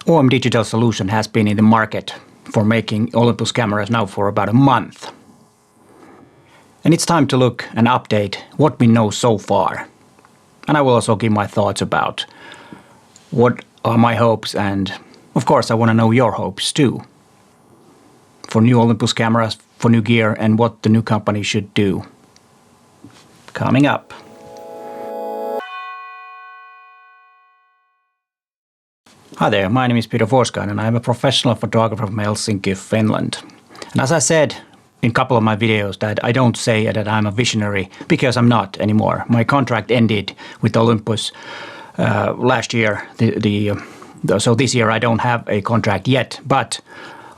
OM Digital Solution has been in the market for making Olympus cameras now for about a month. And it's time to look and update what we know so far. And I will also give my thoughts about what are my hopes, and of course I want to know your hopes too. For new Olympus cameras, for new gear, and what the new company should do. Coming up. Hi there, my name is Peter Forskainen and I'm a professional photographer from Helsinki, Finland. And as I said in a couple of my videos, that I don't say that I'm a visionary, because I'm not anymore. My contract ended with Olympus last year, so this year I don't have a contract yet, but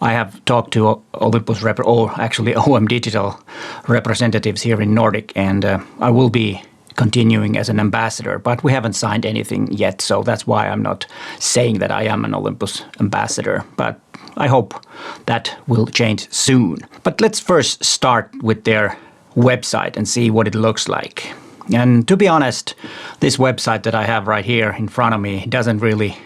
I have talked to Olympus OM Digital representatives here in Nordic, and I will be continuing as an ambassador, but we haven't signed anything yet, so that's why I'm not saying that I am an Olympus ambassador, but I hope that will change soon. But let's first start with their website and see what it looks like. And to be honest, this website that I have right here in front of me doesn't really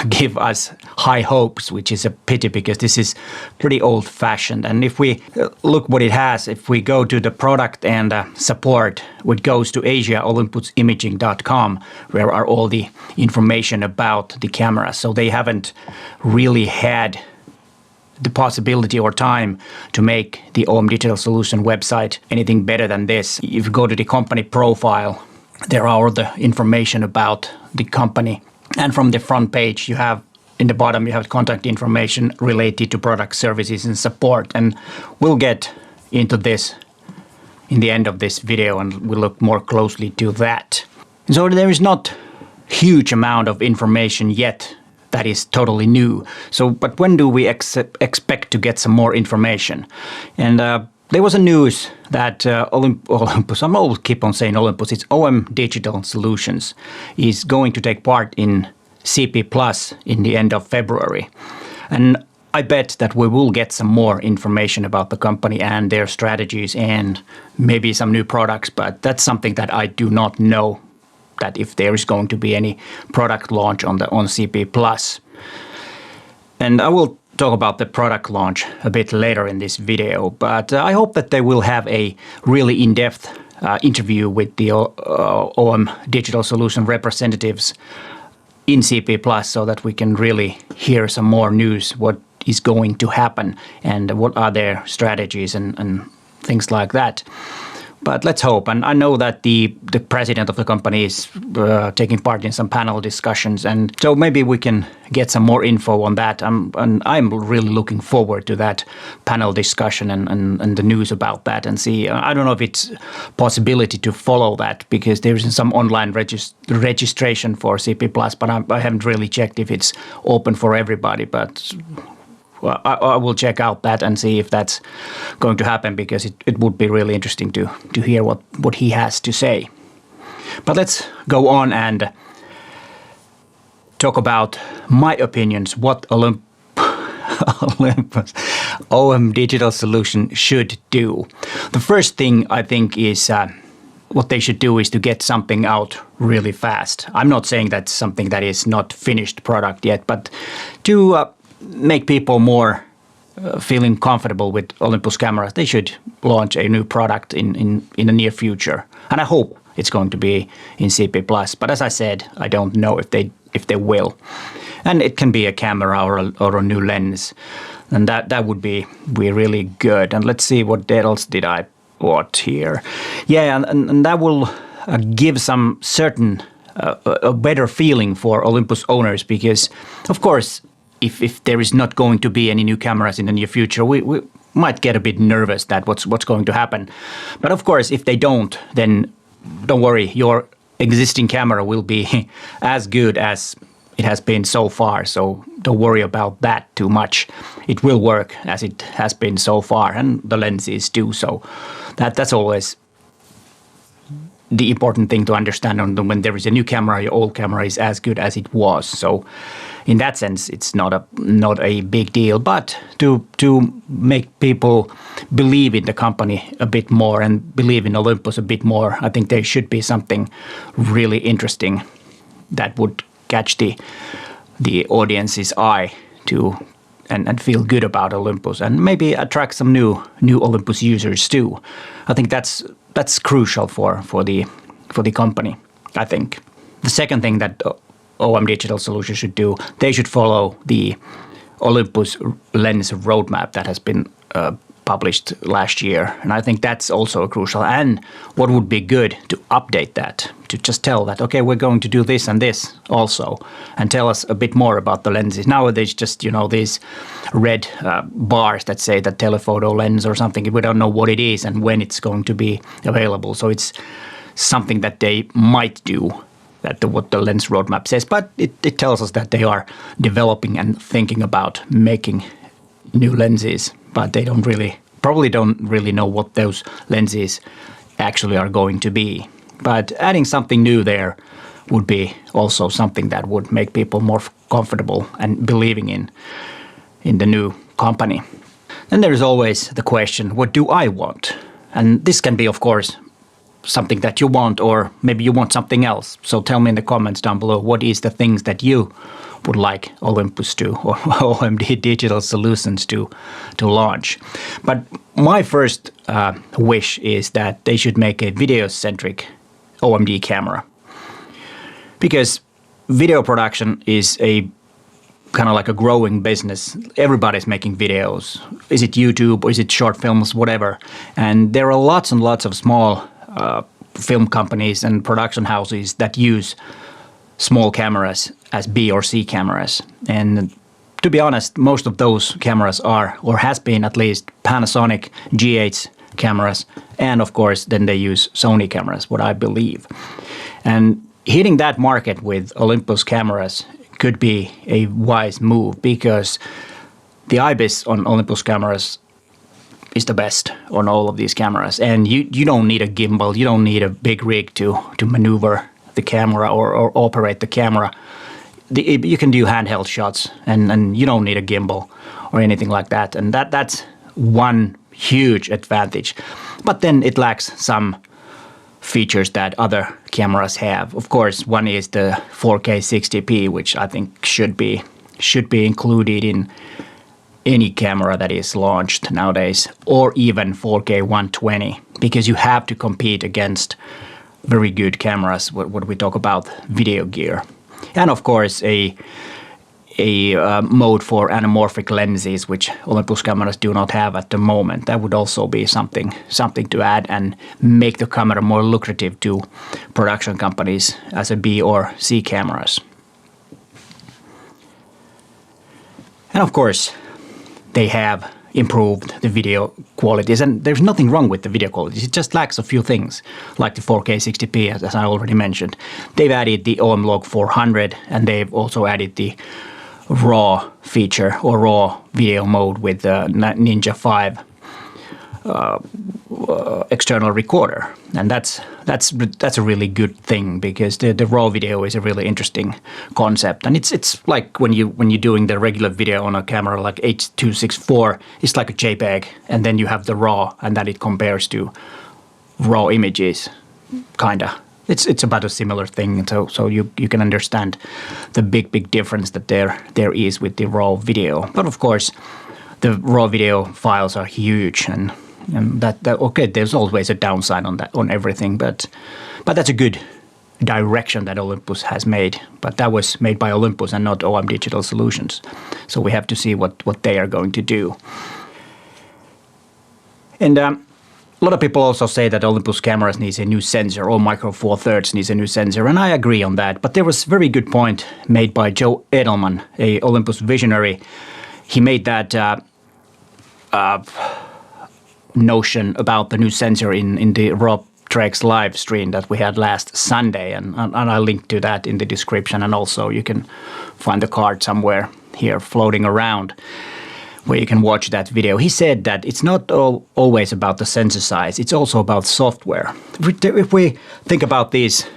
give us high hopes, which is a pity because this is pretty old-fashioned. And if we look what it has, if we go to the product and support, which goes to AsiaOlympusImaging.com, where are all the information about the camera. So they haven't really had the possibility or time to make the OM Digital Solution website anything better than this. If you go to the company profile, there are all the information about the company. And from the front page, you have, in the bottom, you have contact information related to product, services, and support. And we'll get into this in the end of this video, and we'll look more closely to that. So there is not huge amount of information yet that is totally new. So, but when do we expect to get some more information? And there was a news that Olympus, I always keep on saying Olympus, it's OM Digital Solutions, is going to take part in CP Plus in the end of February. And I bet that we will get some more information about the company and their strategies and maybe some new products, but that's something that I do not know, that if there is going to be any product launch on CP Plus. And I will talk about the product launch a bit later in this video, but I hope that they will have a really in-depth interview with the OM Digital Solution representatives in CP Plus, so that we can really hear some more news, what is going to happen and what are their strategies and things like that. But let's hope. And I know that the president of the company is taking part in some panel discussions. And so maybe we can get some more info on that. And I'm really looking forward to that panel discussion and the news about that, and see. I don't know if it's possibility to follow that, because there is some online registration for CP Plus, but I haven't really checked if it's open for everybody. But well, I will check out that and see if that's going to happen, because it would be really interesting to hear what he has to say. But let's go on and talk about my opinions, what Olympus OM Digital Solution should do. The first thing I think is what they should do is to get something out really fast. I'm not saying that's something that is not finished product yet, but to make people more feeling comfortable with Olympus cameras, they should launch a new product in the near future. And I hope it's going to be in CP Plus. But as I said, I don't know if they will. And it can be a camera or a new lens. And that would be really good. And let's see, what else did I put here? Yeah, and that will give some certain a better feeling for Olympus owners, because of course, if there is not going to be any new cameras in the near future, we might get a bit nervous that what's going to happen. But of course, if they don't, then don't worry, your existing camera will be as good as it has been so far. So don't worry about that too much. It will work as it has been so far, and the lenses do. So that's always the important thing to understand. When there is a new camera, your old camera is as good as it was. So in that sense, it's not a big deal. But to make people believe in the company a bit more and believe in Olympus a bit more, I think there should be something really interesting that would catch the audience's eye to and feel good about Olympus, and maybe attract some new Olympus users too. I think that's crucial for the company, I think. The second thing that OM Digital Solutions should do, they should follow the Olympus lens roadmap that has been published last year. And I think that's also crucial. And what would be good to update that, to just tell that, okay, we're going to do this and this also, and tell us a bit more about the lenses. Nowadays, just, these red bars that say that telephoto lens or something, we don't know what it is and when it's going to be available. So it's something that they might do, what the lens roadmap says, but it tells us that they are developing and thinking about making new lenses, but they probably don't really know what those lenses actually are going to be. But adding something new there would be also something that would make people more comfortable and believing in the new company. Then there is always the question, what do I want? And this can be, of course, something that you want, or maybe you want something else. So tell me in the comments down below, what is the things that you would like Olympus to, or OMD Digital Solutions to launch. But my first wish is that they should make a video-centric OMD camera, because video production is a kind of like a growing business. Everybody's making videos. Is it YouTube, or is it short films, whatever. And there are lots and lots of small film companies and production houses that use small cameras as B or C cameras. And to be honest, most of those cameras are, or has been at least, Panasonic GH cameras. And of course, then they use Sony cameras, what I believe. And hitting that market with Olympus cameras could be a wise move, because the IBIS on Olympus cameras is the best on all of these cameras. And you don't need a gimbal, you don't need a big rig to maneuver the camera or operate the camera. You can do handheld shots, and you don't need a gimbal or anything like that. And that's one huge advantage. But then it lacks some features that other cameras have. Of course, one is the 4K 60p, which I think should be included in any camera that is launched nowadays, or even 4K 120, because you have to compete against very good cameras when we talk about video gear. And of course, a mode for anamorphic lenses, which Olympus cameras do not have at the moment. That would also be something to add and make the camera more lucrative to production companies as a B or C cameras. And of course, they have improved the video qualities, and there's nothing wrong with the video qualities. It just lacks a few things, like the 4K 60p, as I already mentioned. They've added the OM-Log 400, and they've also added the RAW feature, or RAW video mode, with the Ninja 5 external recorder. And that's a really good thing, because the RAW video is a really interesting concept. And it's like when you're doing the regular video on a camera like H.264, it's like a JPEG, and then you have the RAW, and that it compares to RAW images, kinda. It's about a similar thing, so you can understand the big difference that there is with the RAW video. But of course, the RAW video files are huge, and that okay, there's always a downside on everything, but that's a good direction that Olympus has made. But that was made by Olympus and not OM Digital Solutions, so we have to see what they are going to do. And a lot of people also say that Olympus cameras needs a new sensor, or Micro Four Thirds needs a new sensor, and I agree on that. But there was a very good point made by Joe Edelman, a Olympus visionary. He made that notion about the new sensor in the Rob Trex live stream that we had last Sunday, and I linked to that in the description, and also you can find the card somewhere here floating around where you can watch that video. He said that it's not always about the sensor size, it's also about software. If we think about these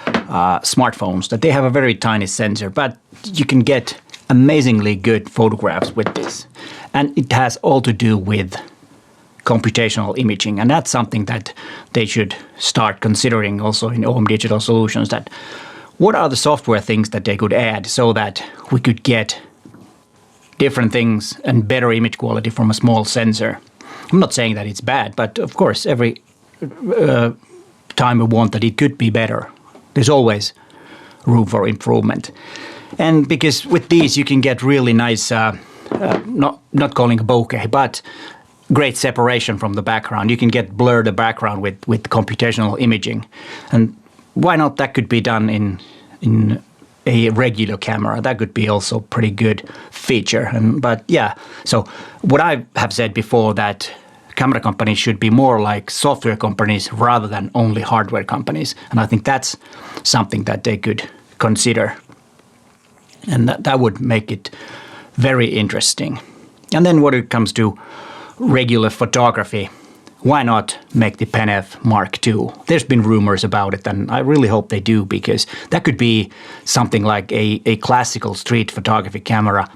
smartphones, that they have a very tiny sensor, but you can get amazingly good photographs with this. And it has all to do with computational imaging, and that's something that they should start considering also in OM Digital Solutions, that what are the software things that they could add so that we could get different things and better image quality from a small sensor? I'm not saying that it's bad, but of course, every time we want that it could be better. There's always room for improvement. And because with these you can get really nice, not calling a bokeh, but great separation from the background. You can get blur the background with computational imaging. And why not that could be done in a regular camera? That could be also pretty good feature. But yeah, so what I have said before, that camera companies should be more like software companies rather than only hardware companies. And I think that's something that they could consider. And that would make it very interesting. And then when it comes to regular photography, why not make the Pen F Mark II? There's been rumors about it, and I really hope they do, because that could be something like a classical street photography camera.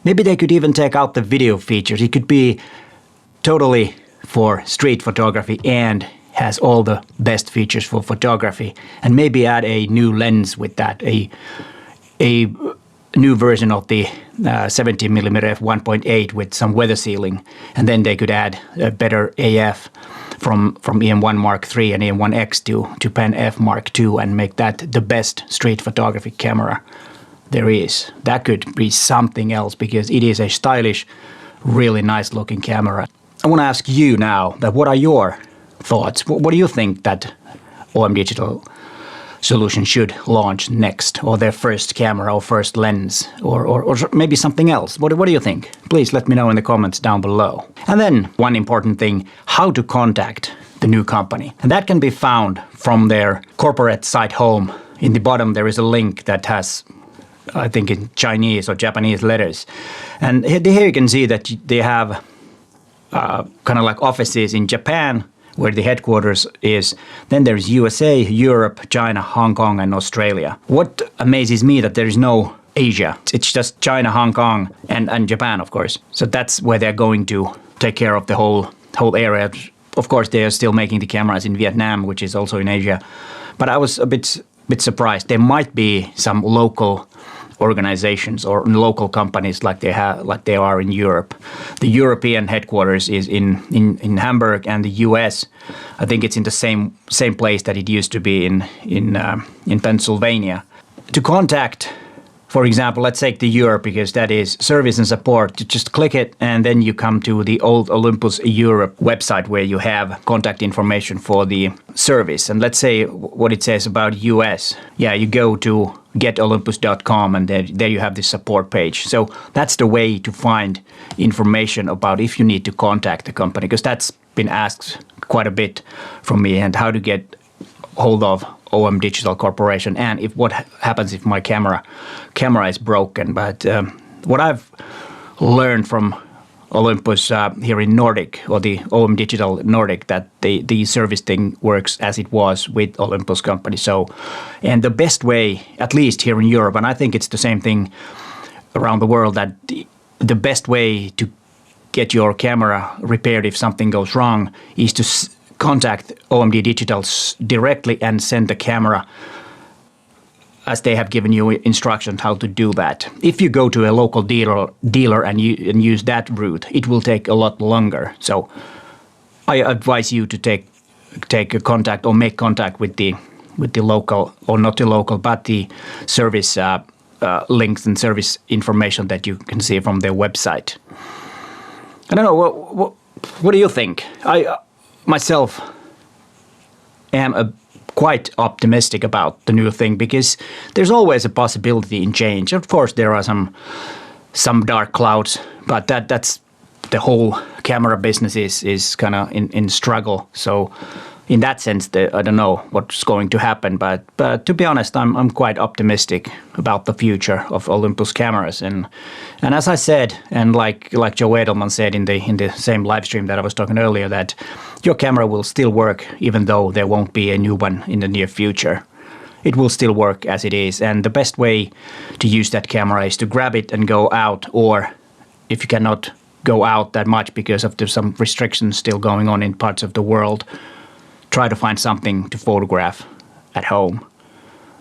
Maybe they could even take out the video features. It could be totally for street photography and has all the best features for photography, and maybe add a new lens with that, a new version of the 17mm f1.8 with some weather sealing, and then they could add a better AF from EM1 Mark III and EM1X to Pen F Mark II and make that the best street photography camera there is. That could be something else, because it is a stylish, really nice looking camera. I want to ask you now, that what are your thoughts? What do you think that OM Digital solution should launch next, or their first camera or first lens, or maybe something else? What do you think? Please let me know in the comments down below. And then one important thing, how to contact the new company. And that can be found from their corporate site home. In the bottom there is a link that has, I think, in Chinese or Japanese letters. And here you can see that they have kind of like offices in Japan, where the headquarters is. Then there's USA, Europe, China, Hong Kong, and Australia. What amazes me that there is no Asia. It's just China, Hong Kong, and Japan, of course. So that's where they're going to take care of the whole area. Of course, they are still making the cameras in Vietnam, which is also in Asia. But I was a bit surprised. There might be some local organizations or local companies like they are in Europe. The European headquarters is in Hamburg, and the US, I think it's in the same place that it used to be in Pennsylvania. To contact, for example, let's take the Europe, because that is service and support. You just click it and then you come to the old Olympus Europe website, where you have contact information for the service. And let's say what it says about US. Yeah, you go to getolympus.com, and there you have the support page. So that's the way to find information about if you need to contact the company, because that's been asked quite a bit from me, and how to get hold of OM Digital Corporation, and if what happens if my camera is broken. But what I've learned from Olympus here in Nordic, or the OM Digital Nordic, that the service thing works as it was with Olympus company. So, and the best way, at least here in Europe, and I think it's the same thing around the world, that the best way to get your camera repaired if something goes wrong is to contact OMD Digital directly and send the camera, as they have given you instructions how to do that. If you go to a local dealer and use that route, it will take a lot longer. So I advise you to take a contact or make contact with the local, or not the local, but the service links and service information that you can see from their website. I don't know, what do you think? I myself am quite optimistic about the new thing, because there's always a possibility in change. Of course, there are some dark clouds, but that's the whole camera business is kind of in struggle. So in that sense, I don't know what's going to happen, but to be honest, I'm quite optimistic about the future of Olympus cameras. And as I said, and like Joe Edelman said in the same live stream that I was talking earlier, that your camera will still work even though there won't be a new one in the near future. It will still work as it is, and the best way to use that camera is to grab it and go out, or if you cannot go out that much because of some restrictions still going on in parts of the world, try to find something to photograph at home.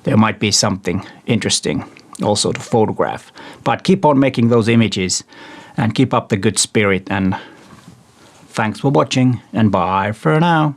there might be something interesting also to photograph. But keep on making those images and keep up the good spirit, and thanks for watching, and bye for now.